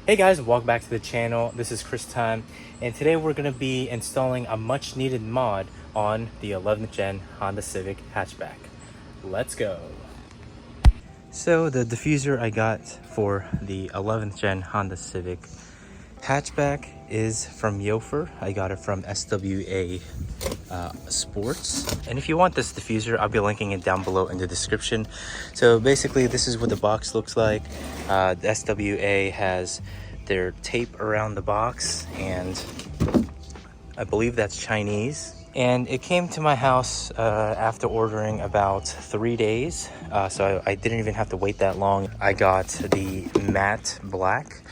Hey guys, welcome back to the channel. This is Chris Time, and today we're going to be installing a much needed mod on the 11th gen Honda Civic Hatchback. Let's go. So the diffuser I got for the 11th gen Honda Civic Hatchback is from YOFER. I got it from SWA Sports. And if you want this diffuser, I'll be linking it down below in the description. So basically this is what the box looks like. The SWA has their tape around the box, and I believe that's Chinese. And it came to my house after ordering about 3 days, so I didn't even have to wait that long. I got the matte black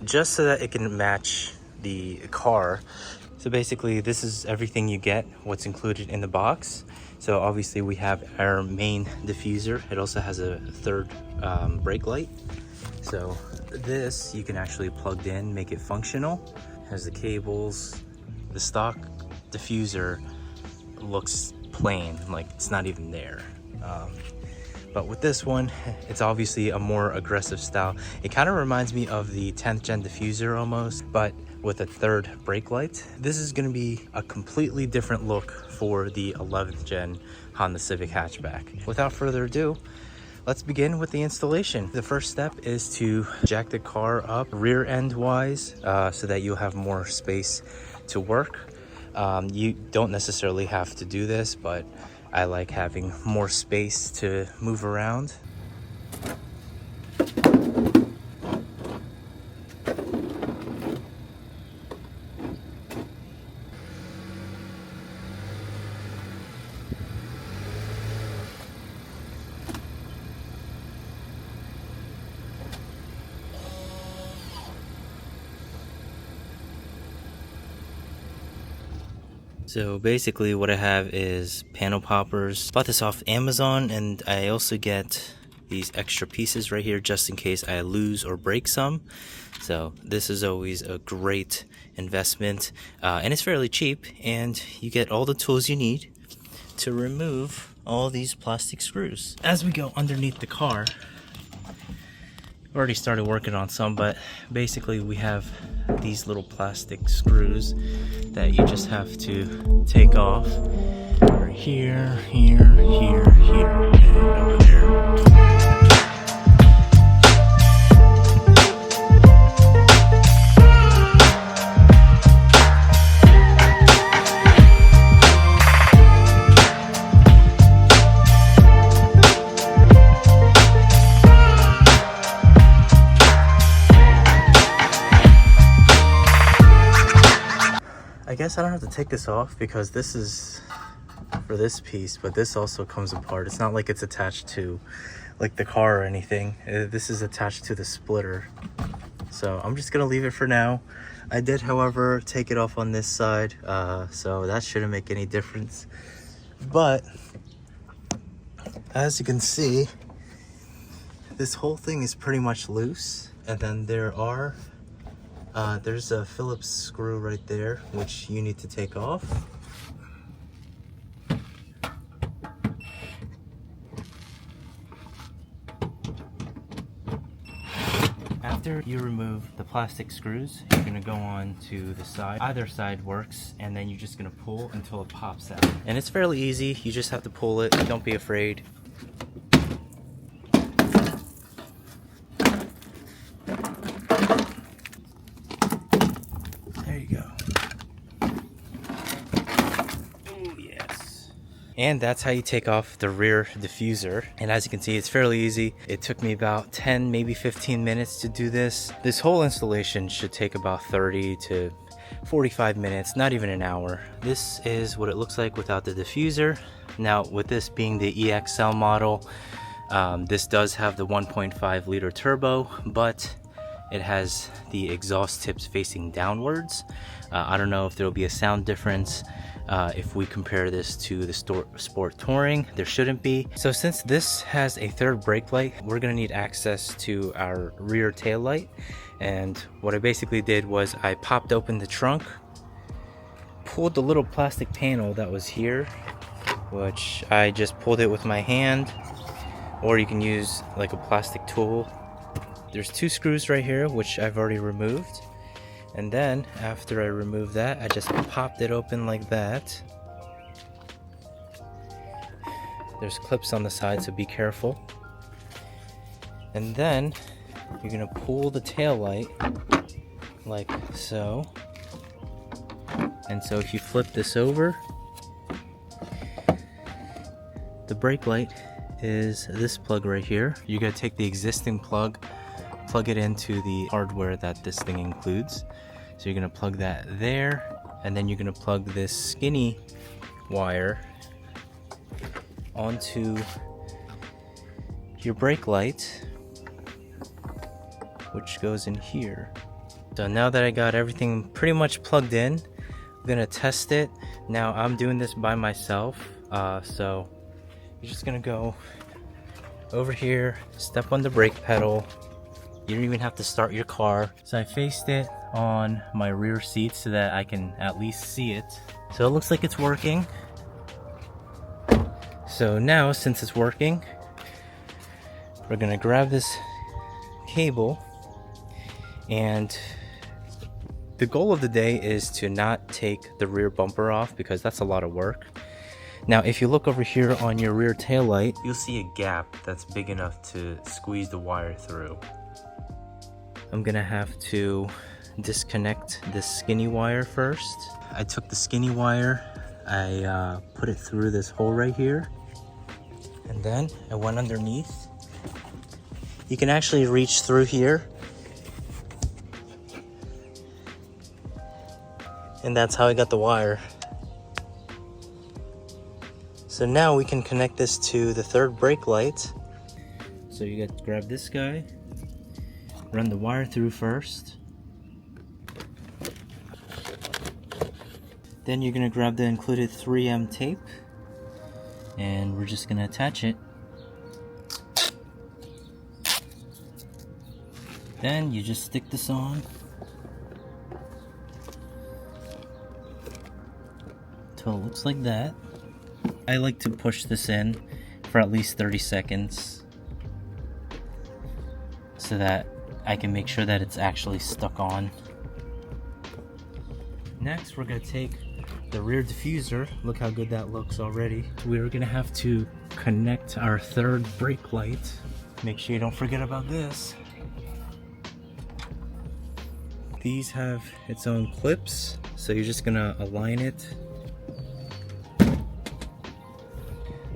just so that it can match the car. So basically this is everything you get, what's included in the box. So obviously we have our main diffuser. It also has a third brake light. So this you can actually plug in, make it functional. It has the cables. The stock diffuser looks plain, like it's not even there. But with this one, it's obviously a more aggressive style. It kind of reminds me of the 10th gen diffuser almost, but with a third brake light. This is going to be a completely different look for the 11th gen Honda Civic Hatchback. Without further ado, let's begin with the installation. The first step is to jack the car up rear end wise so that you'll have more space to work. You don't necessarily have to do this, but I like having more space to move around. So basically what I have is panel poppers. Bought this off Amazon, and I also get these extra pieces right here just in case I lose or break some. So this is always a great investment, and it's fairly cheap, and you get all the tools you need to remove all these plastic screws. As we go underneath the car, I've already started working on some, but basically we have these little plastic screws that you just have to take off. Right here, here, here, here, and over there. I guess I don't have to take this off because this is for this piece, but this also comes apart. It's not like it's attached to like the car or anything. This is attached to the splitter. So I'm just gonna leave it for now. I did, however, take it off on this side, so that shouldn't make any difference. But as you can see, this whole thing is pretty much loose. And then there's a Phillips screw right there, which you need to take off. After you remove the plastic screws, you're gonna go on to the side. Either side works, and then you're just gonna pull until it pops out. And it's fairly easy. You just have to pull it. Don't be afraid. And that's how you take off the rear diffuser. And as you can see, it's fairly easy. It took me about 10, maybe 15 minutes to do this. This whole installation should take about 30 to 45 minutes, not even an hour. This is what it looks like without the diffuser. Now, with this being the EX-L model, this does have the 1.5 liter turbo, but it has the exhaust tips facing downwards. I don't know if there'll be a sound difference if we compare this to the Sport Touring. There shouldn't be. So since this has a third brake light, we're gonna need access to our rear tail light. And what I basically did was I popped open the trunk, pulled the little plastic panel that was here, which I just pulled it with my hand, or you can use like a plastic tool there's 2 screws right here, which I've already removed. And then after I remove that, I just popped it open like that. There's clips on the side, so be careful. And then you're gonna pull the tail light like so. And so if you flip this over, the brake light is this plug right here. You're gonna take the existing plug it into the hardware that this thing includes. So you're gonna plug that there, and then you're gonna plug this skinny wire onto your brake light, which goes in here. So now that I got everything pretty much plugged in, I'm gonna test it. Now I'm doing this by myself, so you're just gonna go over here, step on the brake pedal. You don't even have to start your car. So I faced it on my rear seat so that I can at least see it. So it looks like it's working. So now, since it's working, we're gonna grab this cable, and the goal of the day is to not take the rear bumper off because that's a lot of work. Now, if you look over here on your rear tail light, you'll see a gap that's big enough to squeeze the wire through. I'm gonna have to disconnect this skinny wire first. I took the skinny wire, I put it through this hole right here, and then I went underneath. You can actually reach through here, and that's how I got the wire. So now we can connect this to the third brake light. So you got to grab this guy, run the wire through first. Then you're gonna grab the included 3M tape, and we're just gonna attach it. Then you just stick this on. Till it looks like that. I like to push this in for at least 30 seconds so that I can make sure that it's actually stuck on. Next, we're gonna take the rear diffuser. Look how good that looks already. We're gonna have to connect our third brake light. Make sure you don't forget about this. These have its own clips, so you're just gonna align it.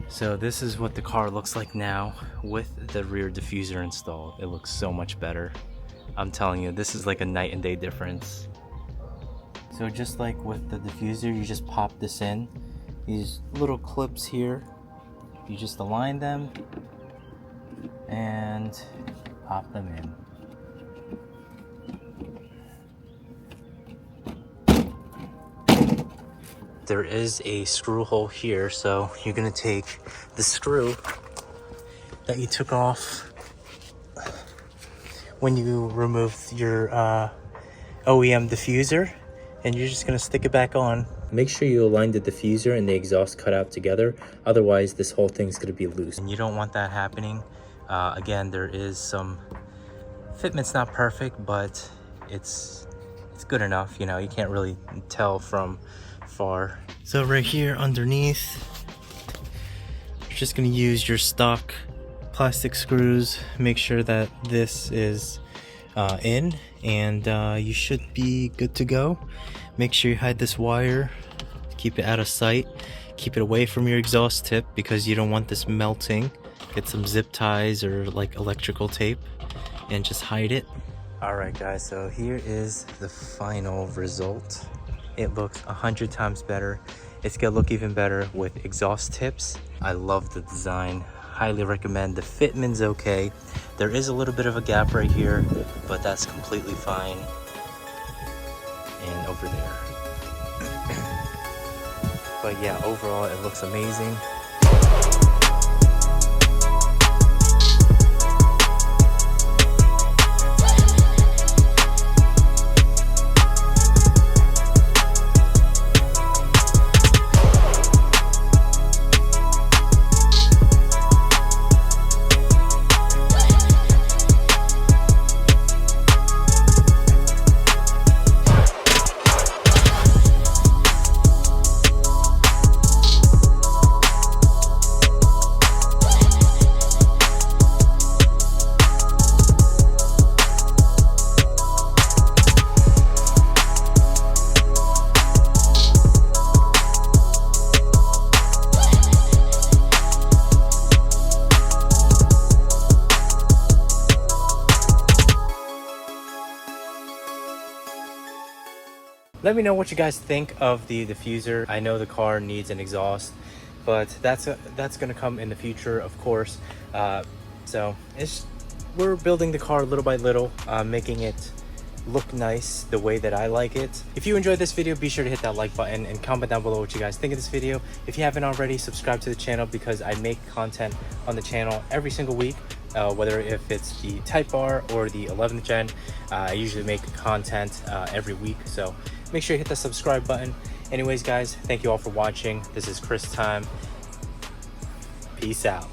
So this is what the car looks like now with the rear diffuser installed. It looks so much better. I'm telling you, this is like a night and day difference. So just like with the diffuser, you just pop this in. These little clips here, you just align them and pop them in. There is a screw hole here, so you're gonna take the screw that you took off when you removed your OEM diffuser, and you're just gonna stick it back on. Make sure you align the diffuser and the exhaust cutout together, otherwise this whole thing's gonna be loose. And you don't want that happening. Again, there is some fitment's not perfect, but it's good enough. You know, you can't really tell from far. So right here underneath, you're just gonna use your stock plastic screws. Make sure that this is in, and you should be good to go. Make sure you hide this wire, keep it out of sight, keep it away from your exhaust tip because you don't want this melting. Get some zip ties or like electrical tape and just hide it. Alright guys, so here is the final result. It looks 100 times better. It's gonna look even better with exhaust tips. I love the design. Highly recommend. The fitment's okay. There is a little bit of a gap right here, but that's completely fine. And over there. But yeah, overall it looks amazing. Let me know what you guys think of the diffuser. I know the car needs an exhaust, but that's gonna come in the future, of course. So we're building the car little by little, making it look nice the way that I like it. If you enjoyed this video, be sure to hit that like button and comment down below what you guys think of this video. If you haven't already, subscribe to the channel because I make content on the channel every single week, whether if it's the Type R or the 11th gen. I usually make content every week, so make sure you hit the subscribe button. Anyways guys, thank you all for watching. This is Chris Time. Peace out.